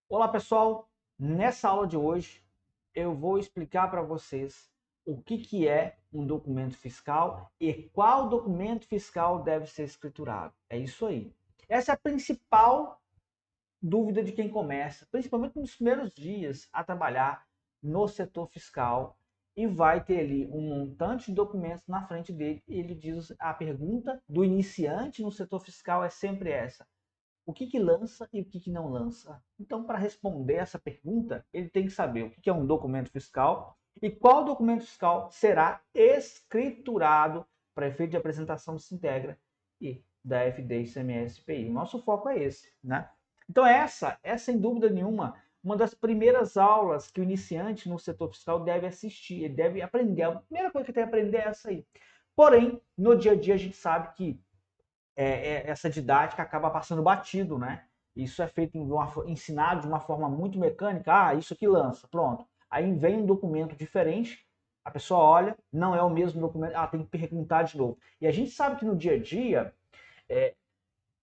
Olá pessoal, nessa aula de hoje eu vou explicar para vocês o que é um documento fiscal e qual documento fiscal deve ser escriturado. É isso aí. Essa é a principal dúvida de quem começa, principalmente nos primeiros dias a trabalhar no setor fiscal e vai ter ali um montante de documentos na frente dele e ele diz a pergunta do iniciante no setor fiscal é sempre essa: o que lança e o que não lança. Então, para responder essa pergunta, ele tem que saber o que é um documento fiscal e qual documento fiscal será escriturado para efeito de apresentação do Sintegra e da FD ICMS PI. O nosso foco é esse, né? Então, essa é sem dúvida nenhuma uma das primeiras aulas que o iniciante no setor fiscal deve assistir, ele deve aprender. A primeira coisa que tem que aprender é essa aí. Porém, no dia a dia a gente sabe que essa didática acaba passando batido, né? Isso é feito ensinado de uma forma muito mecânica. Ah, isso aqui lança, pronto. Aí vem um documento diferente, a pessoa olha, não é o mesmo documento, tem que perguntar de novo. E a gente sabe que no dia a dia é,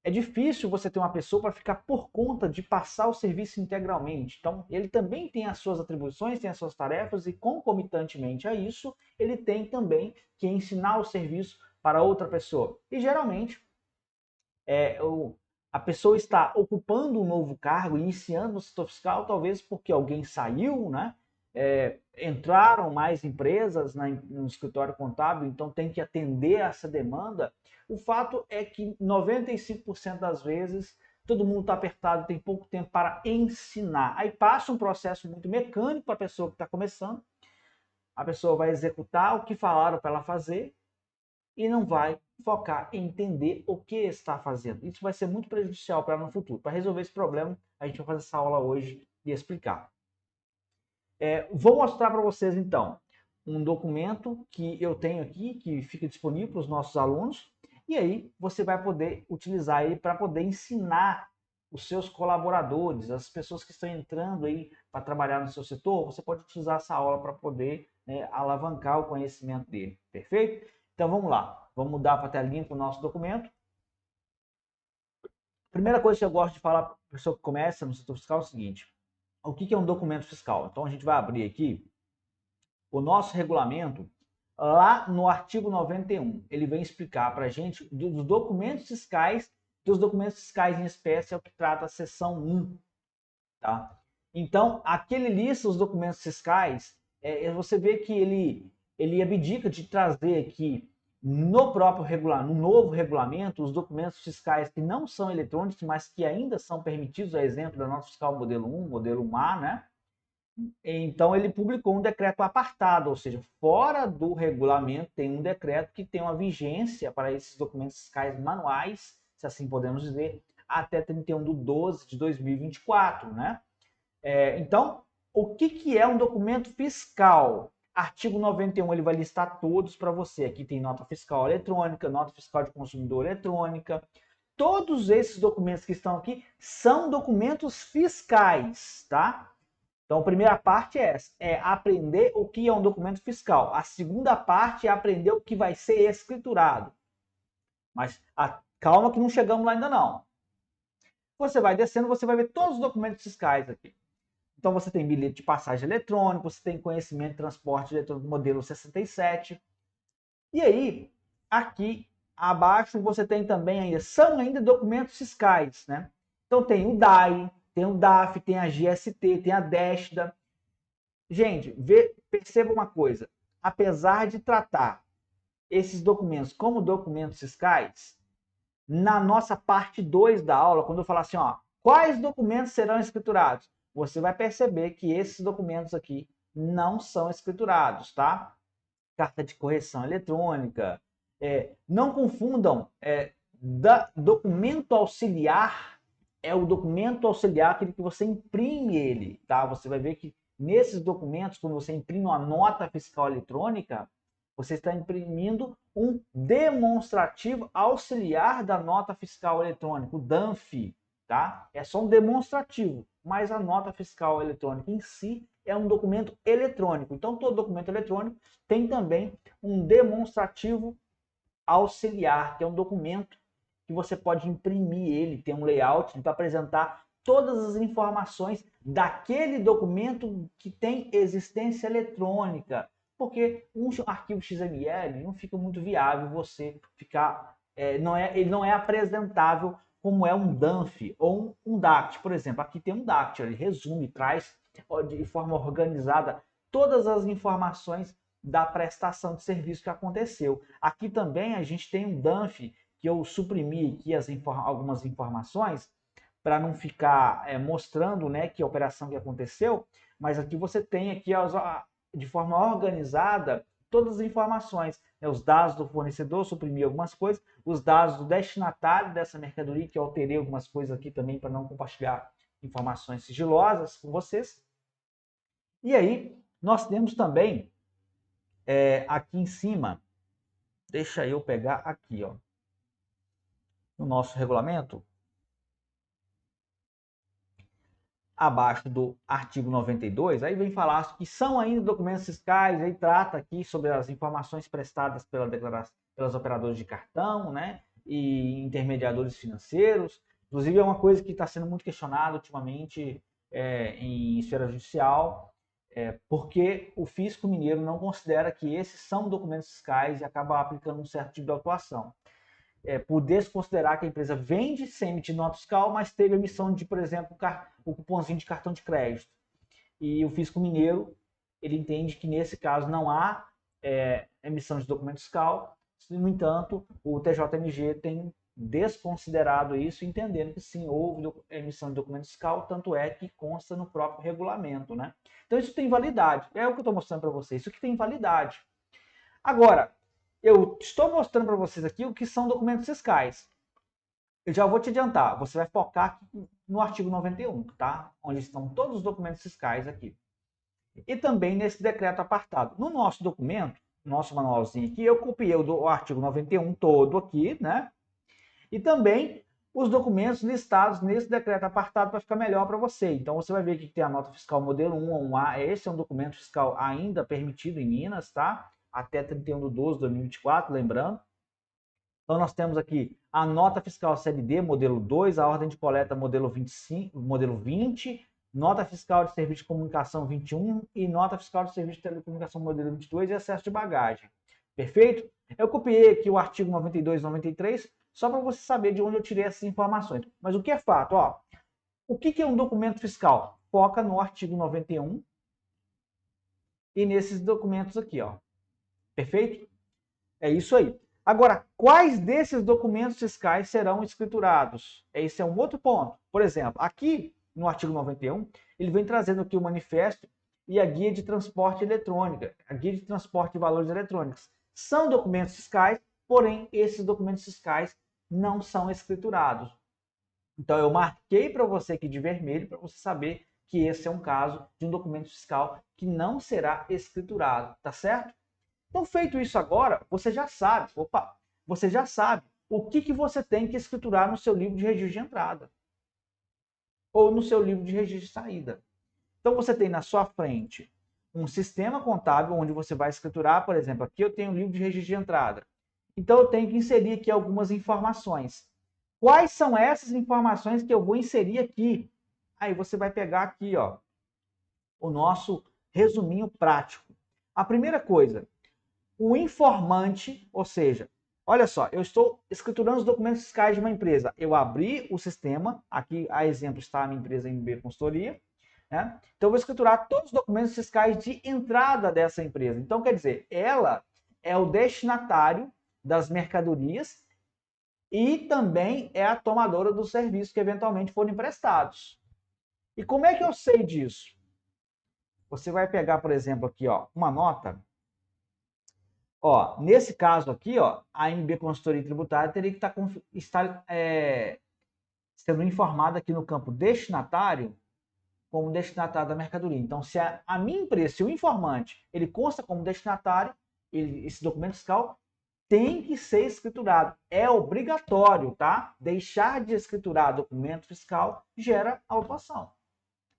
é difícil você ter uma pessoa para ficar por conta de passar o serviço integralmente. Então, ele também tem as suas atribuições, tem as suas tarefas e concomitantemente a isso, ele tem também que ensinar o serviço para outra pessoa. E geralmente a pessoa está ocupando um novo cargo, iniciando no setor fiscal, talvez porque alguém saiu, né? Entraram mais empresas no escritório contábil, então tem que atender essa demanda. O fato é que 95% das vezes todo mundo está apertado, tem pouco tempo para ensinar. Aí passa um processo muito mecânico para a pessoa que está começando, a pessoa vai executar o que falaram para ela fazer, e não vai focar em entender o que está fazendo. Isso vai ser muito prejudicial para ela no futuro. Para resolver esse problema, a gente vai fazer essa aula hoje e explicar. Vou mostrar para vocês então um documento que eu tenho aqui, que fica disponível para os nossos alunos, e aí você vai poder utilizar ele para poder ensinar os seus colaboradores, as pessoas que estão entrando aí para trabalhar no seu setor. Você pode utilizar essa aula para poder, né, alavancar o conhecimento dele, perfeito? Então vamos lá, vamos mudar para a telinha para o nosso documento. Primeira coisa que eu gosto de falar para a pessoa que começa no setor fiscal é o seguinte: o que é um documento fiscal? Então a gente vai abrir aqui o nosso regulamento, lá no artigo 91, ele vem explicar para a gente dos documentos fiscais, dos documentos fiscais em espécie, é o que trata a seção 1. Tá? Então, aquele lista os documentos fiscais, você vê que ele abdica de trazer aqui no próprio regulamento, no novo regulamento, os documentos fiscais que não são eletrônicos, mas que ainda são permitidos, a exemplo da nota fiscal modelo 1, modelo 1A, né? Então ele publicou um decreto apartado, ou seja, fora do regulamento tem um decreto que tem uma vigência para esses documentos fiscais manuais, se assim podemos dizer, até 31 de 12 de 2024, né? Então, o que é um documento fiscal? Artigo 91, ele vai listar todos para você. Aqui tem nota fiscal eletrônica, nota fiscal de consumidor eletrônica. Todos esses documentos que estão aqui são documentos fiscais, tá? Então, a primeira parte é essa, é aprender o que é um documento fiscal. A segunda parte é aprender o que vai ser escriturado. Mas calma que não chegamos lá ainda não. Você vai descendo, você vai ver todos os documentos fiscais aqui. Então, você tem bilhete de passagem eletrônico, você tem conhecimento de transporte eletrônico modelo 67. E aí, aqui abaixo, você tem também ainda, são ainda documentos fiscais, né? Então, tem o DAI, tem o DAF, tem a GST, tem a DESTA. Gente, perceba uma coisa: apesar de tratar esses documentos como documentos fiscais, na nossa parte 2 da aula, quando eu falar assim, ó, quais documentos serão escriturados, você vai perceber que esses documentos aqui não são escriturados, tá? Carta de correção eletrônica. Não confundam, documento auxiliar é o documento auxiliar, aquele que você imprime ele, tá? Você vai ver que nesses documentos, quando você imprime uma nota fiscal eletrônica, você está imprimindo um demonstrativo auxiliar da nota fiscal eletrônica, o DANF, tá? É só um demonstrativo, mas a nota fiscal eletrônica em si é um documento eletrônico. Então, todo documento eletrônico tem também um demonstrativo auxiliar, que é um documento que você pode imprimir ele, tem um layout para apresentar todas as informações daquele documento que tem existência eletrônica, porque um arquivo XML não fica muito viável você ficar, ele não é apresentável como é um DANF ou um DACT, por exemplo. Aqui tem um DACT, ele resume, traz de forma organizada todas as informações da prestação de serviço que aconteceu. Aqui também a gente tem um DANF, que eu suprimi aqui algumas informações, para não ficar mostrando, né, que a operação que aconteceu, mas aqui você tem aqui de forma organizada todas as informações, né, os dados do fornecedor, suprimi algumas coisas, os dados do destinatário dessa mercadoria, que eu alterei algumas coisas aqui também para não compartilhar informações sigilosas com vocês. E aí, nós temos também, aqui em cima, deixa eu pegar aqui, ó, no nosso regulamento, abaixo do artigo 92, aí vem falar que são ainda documentos fiscais, aí trata aqui sobre as informações prestadas pelas operadoras de cartão, né, e intermediadores financeiros. Inclusive é uma coisa que está sendo muito questionada ultimamente em esfera judicial, porque o fisco mineiro não considera que esses são documentos fiscais e acaba aplicando um certo tipo de autuação. Por desconsiderar que a empresa vende sem emitir nota fiscal, mas teve emissão de, por exemplo, o cupomzinho de cartão de crédito. E o fisco mineiro, ele entende que nesse caso não há emissão de documento fiscal. No entanto, o TJMG tem desconsiderado isso, entendendo que sim, houve emissão de documento fiscal, tanto é que consta no próprio regulamento, né? Então isso tem validade, é o que eu estou mostrando para vocês, isso que tem validade. Agora, eu estou mostrando para vocês aqui o que são documentos fiscais. Eu já vou te adiantar, você vai focar aqui no artigo 91, tá? Onde estão todos os documentos fiscais aqui. E também nesse decreto apartado. No nosso documento, nosso manualzinho aqui, eu copiei o artigo 91 todo aqui, né? E também os documentos listados nesse decreto apartado para ficar melhor para você. Então você vai ver que tem a nota fiscal modelo 1 ou 1A. Esse é um documento fiscal ainda permitido em Minas, tá? Até 31/12/2024, lembrando. Então nós temos aqui a nota fiscal CLD modelo 2, a ordem de coleta modelo 25, modelo 20, nota fiscal de serviço de comunicação 21 e nota fiscal de serviço de telecomunicação modelo 22 e excesso de bagagem. Perfeito? Eu copiei aqui o artigo 92 e 93 só para você saber de onde eu tirei essas informações. Mas o que é fato? Ó, o que é um documento fiscal? Foca no artigo 91 e nesses documentos aqui, ó. Perfeito? É isso aí. Agora, quais desses documentos fiscais serão escriturados? Esse é um outro ponto. Por exemplo, aqui no artigo 91, ele vem trazendo aqui o manifesto e a guia de transporte eletrônica, a guia de transporte de valores eletrônicos. São documentos fiscais, porém, esses documentos fiscais não são escriturados. Então, eu marquei para você aqui de vermelho, para você saber que esse é um caso de um documento fiscal que não será escriturado, tá certo? Então, feito isso agora, você já sabe, o que você tem que escriturar no seu livro de registro de entrada ou no seu livro de registro de saída. Então, você tem na sua frente um sistema contábil onde você vai escriturar, por exemplo, aqui eu tenho o livro de registro de entrada. Então, eu tenho que inserir aqui algumas informações. Quais são essas informações que eu vou inserir aqui? Aí você vai pegar aqui, ó, o nosso resuminho prático. A primeira coisa, o informante, ou seja, olha só, eu estou escriturando os documentos fiscais de uma empresa. Eu abri o sistema, aqui a exemplo está a minha empresa MB Consultoria, né? Então eu vou escriturar todos os documentos fiscais de entrada dessa empresa. Então quer dizer, ela é o destinatário das mercadorias e também é a tomadora dos serviços que eventualmente forem prestados. E como é que eu sei disso? Você vai pegar, por exemplo, aqui, ó, uma nota. Ó, nesse caso aqui, ó, a MB Consultoria Tributária teria que estar sendo informada aqui no campo destinatário como destinatário da mercadoria. Então, se a minha empresa, se o informante, ele consta como destinatário, esse documento fiscal tem que ser escriturado. É obrigatório, tá? Deixar de escriturar documento fiscal gera autuação.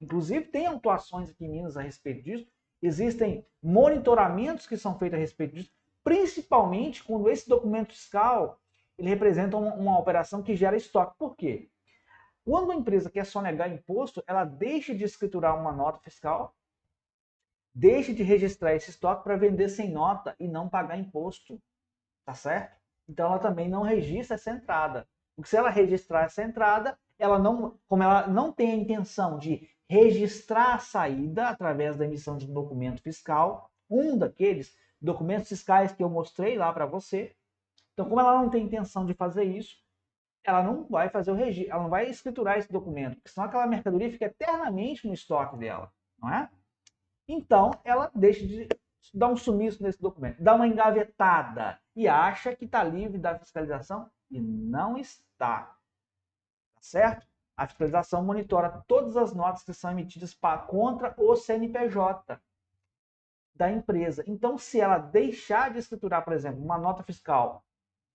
Inclusive, tem autuações aqui em Minas a respeito disso. Existem monitoramentos que são feitos a respeito disso, principalmente quando esse documento fiscal ele representa uma operação que gera estoque. Por quê? Quando a empresa quer sonegar imposto, ela deixa de escriturar uma nota fiscal, deixa de registrar esse estoque para vender sem nota e não pagar imposto, tá certo? Então ela também não registra essa entrada. Porque se ela registrar essa entrada, ela não, como ela não tem a intenção de registrar a saída através da emissão de um documento fiscal, um daqueles documentos fiscais que eu mostrei lá para você. Então, como ela não tem intenção de fazer isso, ela não vai fazer o registro, ela não vai escriturar esse documento, porque senão aquela mercadoria fica eternamente no estoque dela, não é? Então, ela deixa de dar um sumiço nesse documento, dá uma engavetada e acha que está livre da fiscalização e não está, tá certo? A fiscalização monitora todas as notas que são emitidas contra o CNPJ da empresa. Então, se ela deixar de escriturar, por exemplo, uma nota fiscal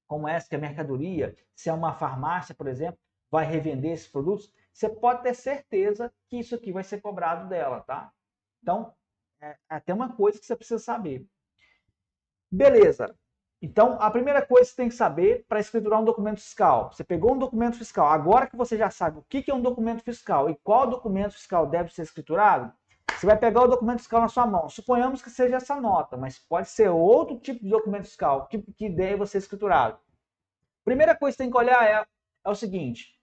como essa, que é mercadoria, se é uma farmácia, por exemplo, vai revender esses produtos, você pode ter certeza que isso aqui vai ser cobrado dela, tá? Então, é até uma coisa que você precisa saber. Beleza. Então, a primeira coisa que você tem que saber para escriturar um documento fiscal. Você pegou um documento fiscal, agora que você já sabe o que é um documento fiscal e qual documento fiscal deve ser escriturado, você vai pegar o documento fiscal na sua mão. Suponhamos que seja essa nota, mas pode ser outro tipo de documento fiscal que deve ser escriturado. Primeira coisa que você tem que olhar é o seguinte: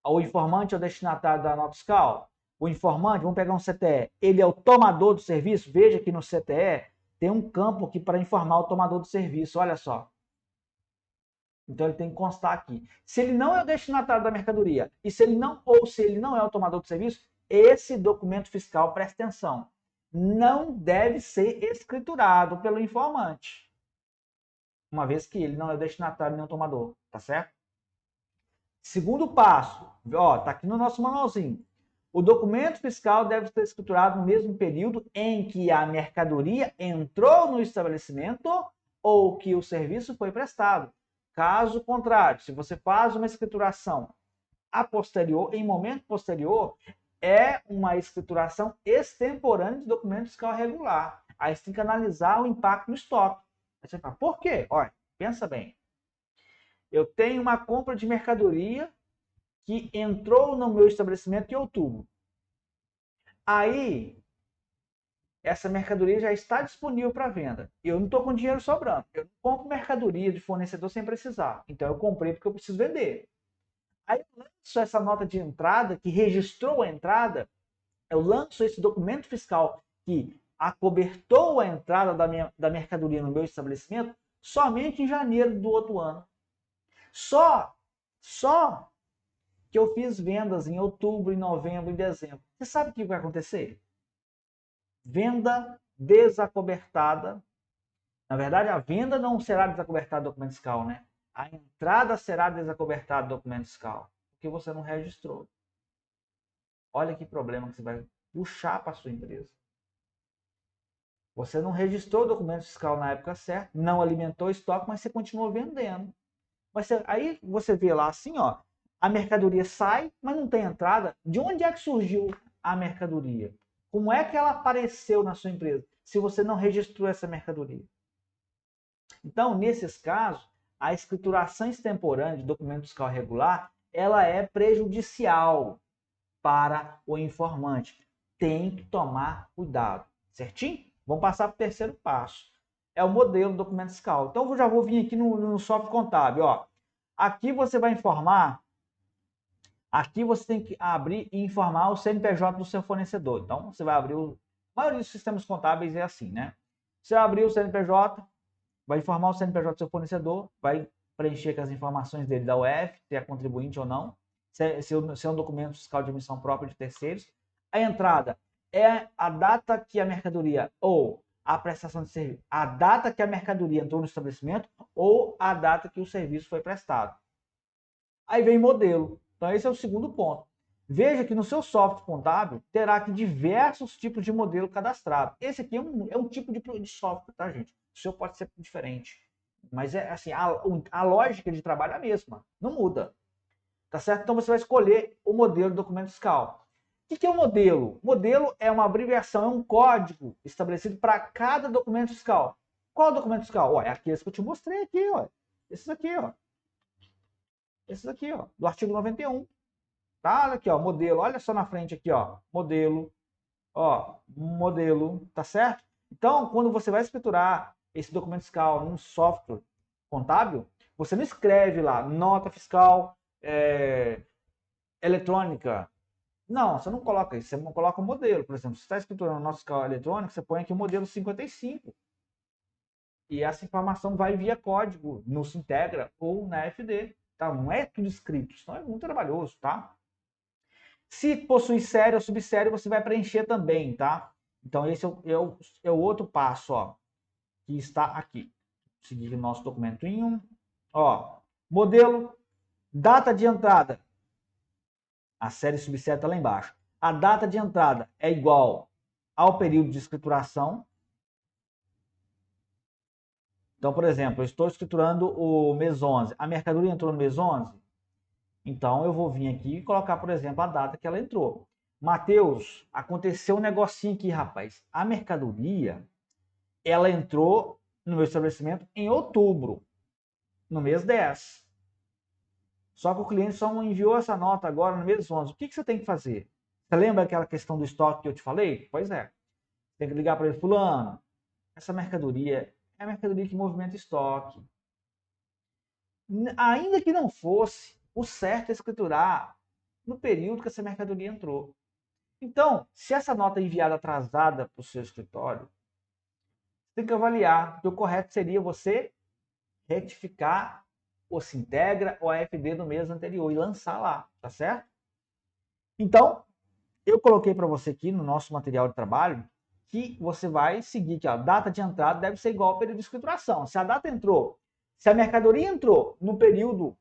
o informante é o destinatário da nota fiscal. O informante, vamos pegar um CTE, ele é o tomador do serviço. Veja que no CTE tem um campo aqui para informar o tomador do serviço, olha só. Então ele tem que constar aqui. Se ele não é o destinatário da mercadoria e se ele não é o tomador do serviço, esse documento fiscal, presta atenção, não deve ser escriturado pelo informante, uma vez que ele não é o destinatário nem o tomador, tá certo? Segundo passo, ó, tá aqui no nosso manualzinho. O documento fiscal deve ser escriturado no mesmo período em que a mercadoria entrou no estabelecimento ou que o serviço foi prestado. Caso contrário, se você faz uma escrituração a posterior, em momento posterior, é uma escrituração extemporânea de documento fiscal regular. Aí você tem que analisar o impacto no estoque. Aí você fala, por quê? Olha, pensa bem. Eu tenho uma compra de mercadoria que entrou no meu estabelecimento em outubro. Aí, essa mercadoria já está disponível para venda. Eu não estou com dinheiro sobrando. Eu não compro mercadoria de fornecedor sem precisar. Então, eu comprei porque eu preciso vender. Aí, eu lanço essa nota de entrada, que registrou a entrada, eu lanço esse documento fiscal que acobertou a entrada da mercadoria no meu estabelecimento somente em janeiro do outro ano. Só que eu fiz vendas em outubro, em novembro, em dezembro. Você sabe o que vai acontecer? Venda desacobertada. Na verdade, a venda não será desacobertada do documento fiscal, né? A entrada será desacobertada do documento fiscal, porque você não registrou. Olha que problema que você vai puxar para a sua empresa. Você não registrou o documento fiscal na época certa, não alimentou o estoque, mas você continuou vendendo. Aí você vê lá assim, ó, a mercadoria sai, mas não tem entrada. De onde é que surgiu a mercadoria? Como é que ela apareceu na sua empresa, se você não registrou essa mercadoria? Então, nesses casos, a escrituração extemporânea de documento fiscal regular, ela é prejudicial para o informante. Tem que tomar cuidado, certinho? Vamos passar para o terceiro passo. É o modelo do documento fiscal. Então, eu já vou vir aqui no software contábil. Ó. Aqui você vai informar, aqui você tem que abrir e informar o CNPJ do seu fornecedor. Então, você vai abrir, a maioria dos sistemas contábeis é assim, né? Você vai abrir o CNPJ, vai informar o CNPJ do seu fornecedor, vai preencher com as informações dele da UF, se é contribuinte ou não, se é um documento fiscal de emissão própria de terceiros. A entrada é a data que a mercadoria ou a prestação de serviço, a data que a mercadoria entrou no estabelecimento ou a data que o serviço foi prestado. Aí vem modelo. Então esse é o segundo ponto. Veja que no seu software contábil terá aqui diversos tipos de modelo cadastrado. Esse aqui é um tipo de software, tá, gente? O seu pode ser diferente. Mas é assim, a lógica de trabalho é a mesma. Não muda. Tá certo? Então você vai escolher o modelo do documento fiscal. O que é o modelo? Modelo é uma abreviação, é um código estabelecido para cada documento fiscal. Qual é o documento fiscal? Ó, é aqueles que eu te mostrei aqui, ó. Esses aqui, ó. Esses aqui, ó, do artigo 91. tá? Olha aqui, ó, modelo, olha só na frente aqui, ó, modelo, tá certo? Então, quando você vai escriturar esse documento fiscal num software contábil, você não escreve lá nota fiscal eletrônica. Não, você não coloca isso, você não coloca o modelo. Por exemplo, se você está escriturando nota fiscal eletrônica, você põe aqui o modelo 55. E essa informação vai via código no Sintegra ou na FD. Tá? Não é tudo escrito, senão é muito trabalhoso, tá? Se possui série ou subsérie, você vai preencher também, tá? Então, esse é o outro passo, ó, que está aqui. Seguir o nosso documento em um. Ó, modelo, data de entrada. A série subsérie está lá embaixo. A data de entrada é igual ao período de escrituração. Então, por exemplo, eu estou escriturando o mês 11. A mercadoria entrou no mês 11? Então, eu vou vir aqui e colocar, por exemplo, a data que ela entrou. Mateus, aconteceu um negocinho aqui, rapaz. A mercadoria, ela entrou no meu estabelecimento em outubro, no mês 10. Só que o cliente só enviou essa nota agora no mês 11. O que você tem que fazer? Você lembra aquela questão do estoque que eu te falei? Pois é. Tem que ligar para ele, fulano, essa mercadoria é a mercadoria que movimenta estoque. Ainda que não fosse, o certo é escriturar no período que essa mercadoria entrou. Então, se essa nota é enviada atrasada para o seu escritório, tem que avaliar, porque o correto seria você retificar o Sintegra ou a FD do mês anterior e lançar lá, tá certo? Então, eu coloquei para você aqui no nosso material de trabalho que você vai seguir que a data de entrada deve ser igual ao período de escrituração. Se a data entrou, se a mercadoria entrou no período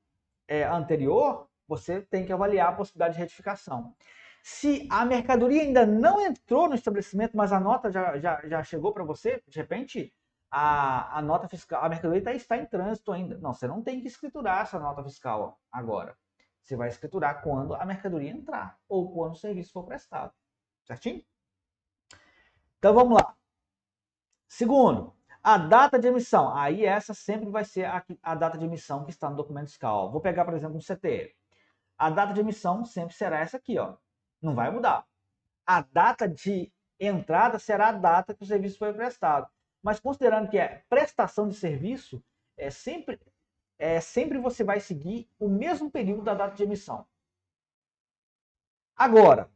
anterior, você tem que avaliar a possibilidade de retificação. Se a mercadoria ainda não entrou no estabelecimento, mas a nota já chegou para você, de repente a nota fiscal, a mercadoria está em trânsito ainda. Não, você não tem que escriturar essa nota fiscal agora. Você vai escriturar quando a mercadoria entrar ou quando o serviço for prestado. Certinho? Então vamos lá. Segundo, a data de emissão. Aí essa sempre vai ser a data de emissão que está no documento fiscal. Vou pegar, por exemplo, um CTE. A data de emissão sempre será essa aqui, ó. Não vai mudar. A data de entrada será a data que o serviço foi prestado. Mas considerando que é prestação de serviço, sempre você vai seguir o mesmo período da data de emissão. Agora,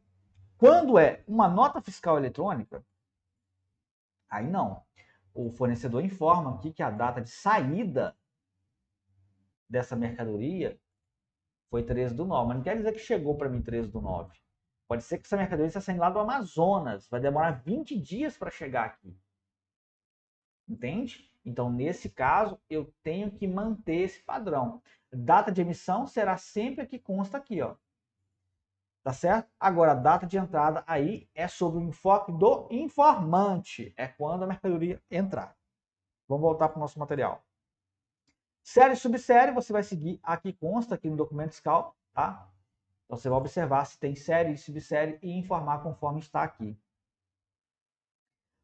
quando é uma nota fiscal eletrônica, aí não. O fornecedor informa aqui que a data de saída dessa mercadoria foi 13/9, mas não quer dizer que chegou para mim 13/9. Pode ser que essa mercadoria esteja saindo lá do Amazonas, vai demorar 20 dias para chegar aqui. Entende? Então, nesse caso, eu tenho que manter esse padrão. Data de emissão será sempre a que consta aqui, ó. Tá certo? Agora, a data de entrada aí é sobre o enfoque do informante. É quando a mercadoria entrar. Vamos voltar para o nosso material. Série e subsérie, você vai seguir a que consta aqui no documento fiscal, tá? Então, você vai observar se tem série e subsérie e informar conforme está aqui.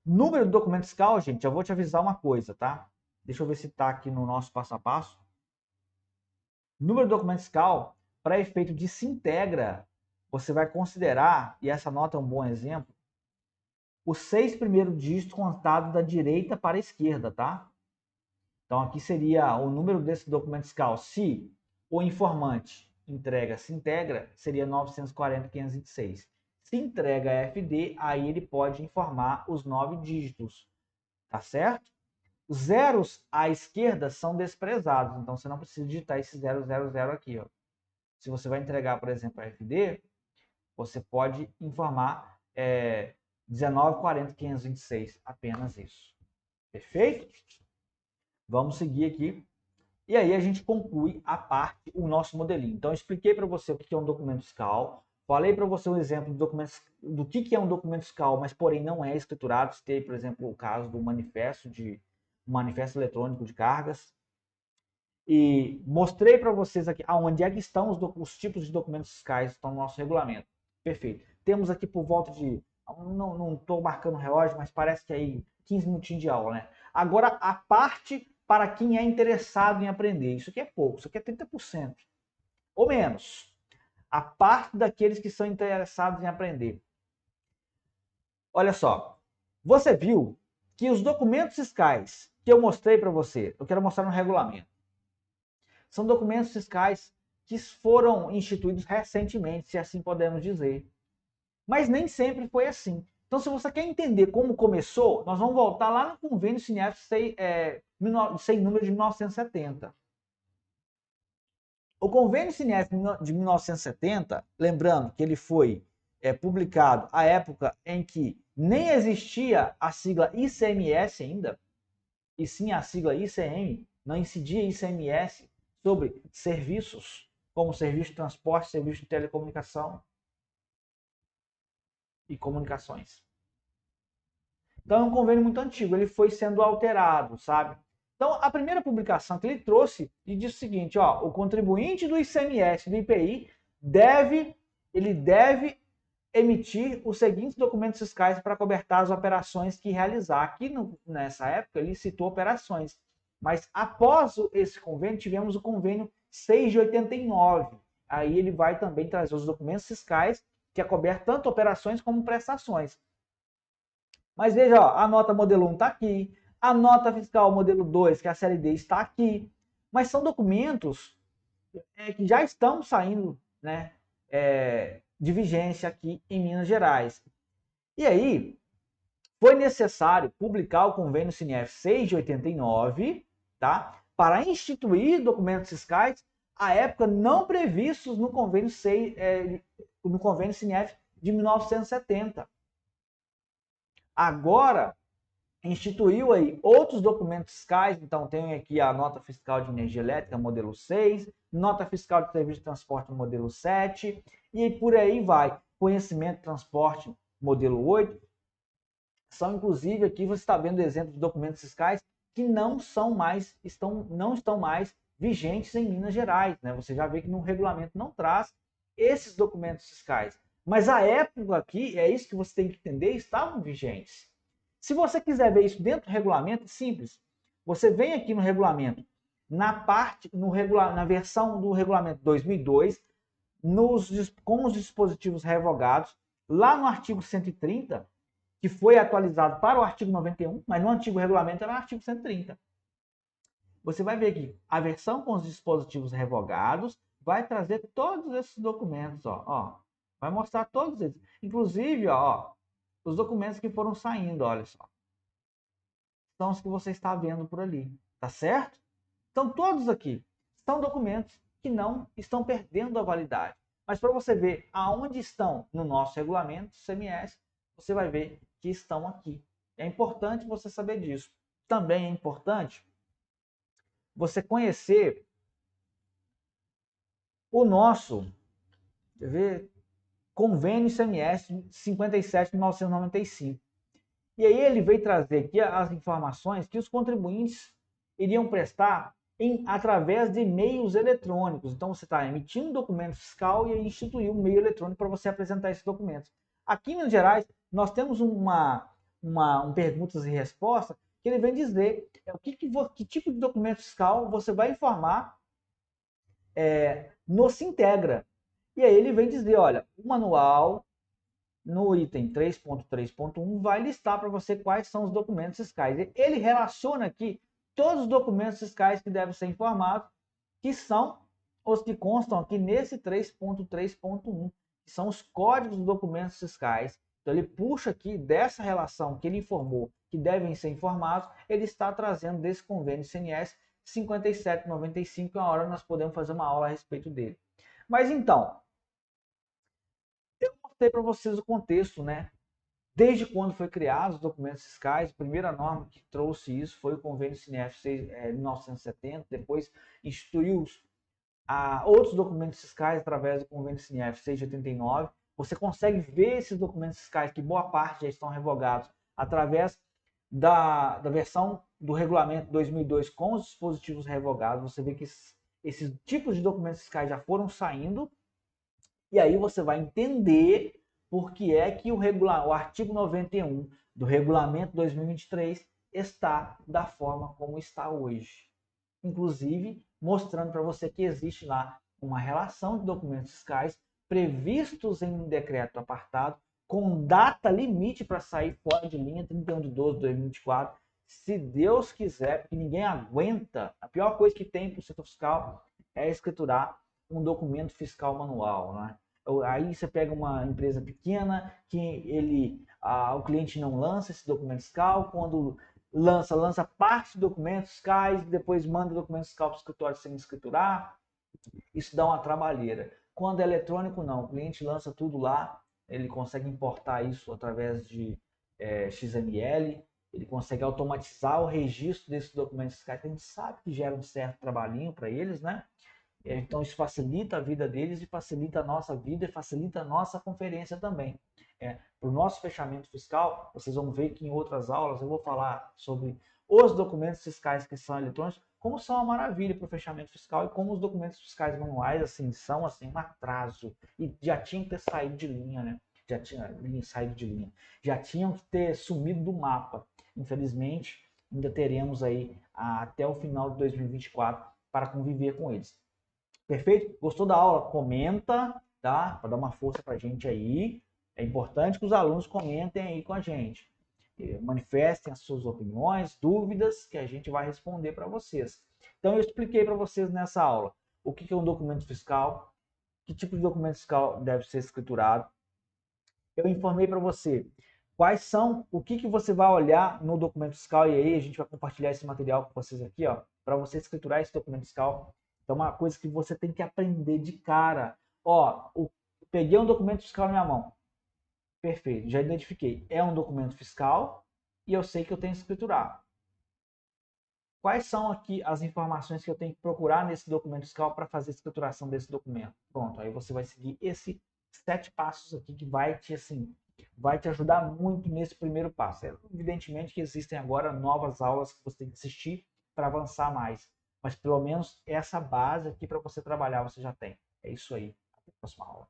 Número do documento fiscal, gente, eu vou te avisar uma coisa, tá? Deixa eu ver se está aqui no nosso passo a passo. Número do documento fiscal, para efeito de Sintegra, você vai considerar, e essa nota é um bom exemplo, os 6 primeiros dígitos contados da direita para a esquerda, tá? Então, aqui seria o número desse documento fiscal. Se o informante entrega Sintegra, seria 940.526. Se entrega FD, aí ele pode informar os 9 dígitos, tá certo? Os zeros à esquerda são desprezados, então você não precisa digitar esse 000 aqui, ó. Se você vai entregar, por exemplo, a FD, você pode informar 19.40.526, apenas isso. Perfeito? Vamos seguir aqui. E aí a gente conclui a parte, o nosso modelinho. Então eu expliquei para você o que é um documento fiscal, falei para você um exemplo do que é um documento fiscal, mas porém não é escriturado. Citei, por exemplo, o caso do manifesto eletrônico de cargas. E mostrei para vocês aqui aonde é que estão os tipos de documentos fiscais que estão no nosso regulamento. Perfeito. Temos aqui por volta de, não estou marcando o relógio, mas parece que aí 15 minutinhos de aula, né? Agora a parte para quem é interessado em aprender. Isso aqui é pouco, isso aqui é 30% ou menos. a parte daqueles que são interessados em aprender. Olha só, você viu que os documentos fiscais que eu mostrei para você, eu quero mostrar no regulamento, são documentos fiscais que foram instituídos recentemente, se assim podemos dizer. Mas nem sempre foi assim. Então, se você quer entender como começou, nós vamos voltar lá no Convênio Sinef sem número de 1970. O Convênio Sinef de 1970, lembrando que ele foi publicado à época em que nem existia a sigla ICMS ainda, e sim a sigla ICM, não incidia ICMS sobre serviços, como serviço de transporte, serviço de telecomunicação e comunicações. Então é um convênio muito antigo, ele foi sendo alterado, sabe? Então a primeira publicação que ele trouxe e disse o seguinte, ó, o contribuinte do ICMS, do IPI, deve emitir os seguintes documentos fiscais para cobertar as operações que realizar. Aqui nessa época ele citou operações, mas após esse convênio tivemos o convênio 6 de 89. Aí ele vai também trazer os documentos fiscais que é coberto tanto operações como prestações. Mas veja, ó, a nota modelo 1 está aqui, a nota fiscal modelo 2, que é a CLD, está aqui, mas são documentos que já estão saindo, né, de vigência aqui em Minas Gerais. E aí, foi necessário publicar o convênio Sinef 6 de 89, tá? Para instituir documentos fiscais à época não previstos no convênio, no convênio Sinef de 1970. Agora, instituiu aí outros documentos fiscais, então tem aqui a nota fiscal de energia elétrica, modelo 6, nota fiscal de serviço de transporte, modelo 7, e por aí vai. Conhecimento de transporte, modelo 8. São, inclusive, aqui você está vendo exemplos de documentos fiscais que não estão mais vigentes em Minas Gerais. Né? Você já vê que no regulamento não traz esses documentos fiscais. Mas a época aqui, é isso que você tem que entender, estavam vigentes. Se você quiser ver isso dentro do regulamento, é simples. Você vem aqui no regulamento, na versão do regulamento 2002, com os dispositivos revogados, lá no artigo 130, que foi atualizado para o artigo 91, mas no antigo regulamento era o artigo 130. Você vai ver aqui, a versão com os dispositivos revogados vai trazer todos esses documentos, ó. Vai mostrar todos eles. Inclusive, ó, os documentos que foram saindo, olha só. São os que você está vendo por ali, tá certo? Então, todos aqui são documentos que não estão perdendo a validade. Mas para você ver aonde estão no nosso regulamento CMS, você vai ver que estão aqui. É importante você saber disso. Também é importante você conhecer o nosso, quer ver, convênio ICMS 57 de 1995. E aí ele veio trazer aqui as informações que os contribuintes iriam prestar através de meios eletrônicos. Então você está emitindo documento fiscal e instituir um meio eletrônico para você apresentar esses documentos. Aqui em Minas Gerais, nós temos um perguntas e respostas que ele vem dizer que tipo de documento fiscal você vai informar no Sintegra. E aí ele vem dizer, olha, o manual no item 3.3.1 vai listar para você quais são os documentos fiscais. Ele relaciona aqui todos os documentos fiscais que devem ser informados, que são os que constam aqui nesse 3.3.1, que são os códigos dos documentos fiscais. Então ele puxa aqui dessa relação que ele informou que devem ser informados, ele está trazendo desse convênio CNS 5795, uma hora nós podemos fazer uma aula a respeito dele. Mas então, eu mostrei para vocês o contexto, né? Desde quando foi criado os documentos fiscais, a primeira norma que trouxe isso foi o Convênio Sinef 1970, depois instituiu outros documentos fiscais através do Convênio Sinef 689. Você consegue ver esses documentos fiscais, que boa parte já estão revogados, através da versão do regulamento 2002 com os dispositivos revogados. Você vê que esses tipos de documentos fiscais já foram saindo, e aí você vai entender por que é que o artigo 91 do regulamento 2023 está da forma como está hoje. Inclusive, mostrando para você que existe lá uma relação de documentos fiscais previstos em decreto apartado, com data limite para sair fora de linha, 31/12/2024, se Deus quiser, porque ninguém aguenta. A pior coisa que tem para o setor fiscal é escriturar um documento fiscal manual, né? Aí você pega uma empresa pequena que o cliente não lança esse documento fiscal, quando lança parte de documentos fiscais, depois manda o documento fiscal para o escritório sem escriturar. Isso dá uma trabalheira. Quando é eletrônico, não. O cliente lança tudo lá, ele consegue importar isso através de XML, ele consegue automatizar o registro desses documentos fiscais, que a gente sabe que gera um certo trabalhinho para eles, né? Então isso facilita a vida deles e facilita a nossa vida e facilita a nossa conferência também. Para o nosso fechamento fiscal, vocês vão ver que em outras aulas eu vou falar sobre os documentos fiscais que são eletrônicos, como são uma maravilha para o fechamento fiscal e como os documentos fiscais manuais assim são assim um atraso e já tinham que ter saído de linha, né? Já tinha saído de linha, já tinham que ter sumido do mapa. Infelizmente, ainda teremos aí até o final de 2024 para conviver com eles. Perfeito? Gostou da aula? Comenta, tá? Para dar uma força para a gente aí. É importante que os alunos comentem aí com a gente. Manifestem as suas opiniões, dúvidas, que a gente vai responder para vocês. Então, eu expliquei para vocês nessa aula o que é um documento fiscal, que tipo de documento fiscal deve ser escriturado. Eu informei para você quais são, o que você vai olhar no documento fiscal, e aí a gente vai compartilhar esse material com vocês aqui, ó, para você escriturar esse documento fiscal. Então, uma coisa que você tem que aprender de cara. Ó, peguei um documento fiscal na minha mão. Perfeito, já identifiquei. É um documento fiscal e eu sei que eu tenho que escriturar. Quais são aqui as informações que eu tenho que procurar nesse documento fiscal para fazer a escrituração desse documento? Pronto, aí você vai seguir esses 7 passos aqui que vai te ajudar muito nesse primeiro passo. Evidentemente que existem agora novas aulas que você tem que assistir para avançar mais, mas pelo menos essa base aqui para você trabalhar você já tem. É isso aí. Até a próxima aula.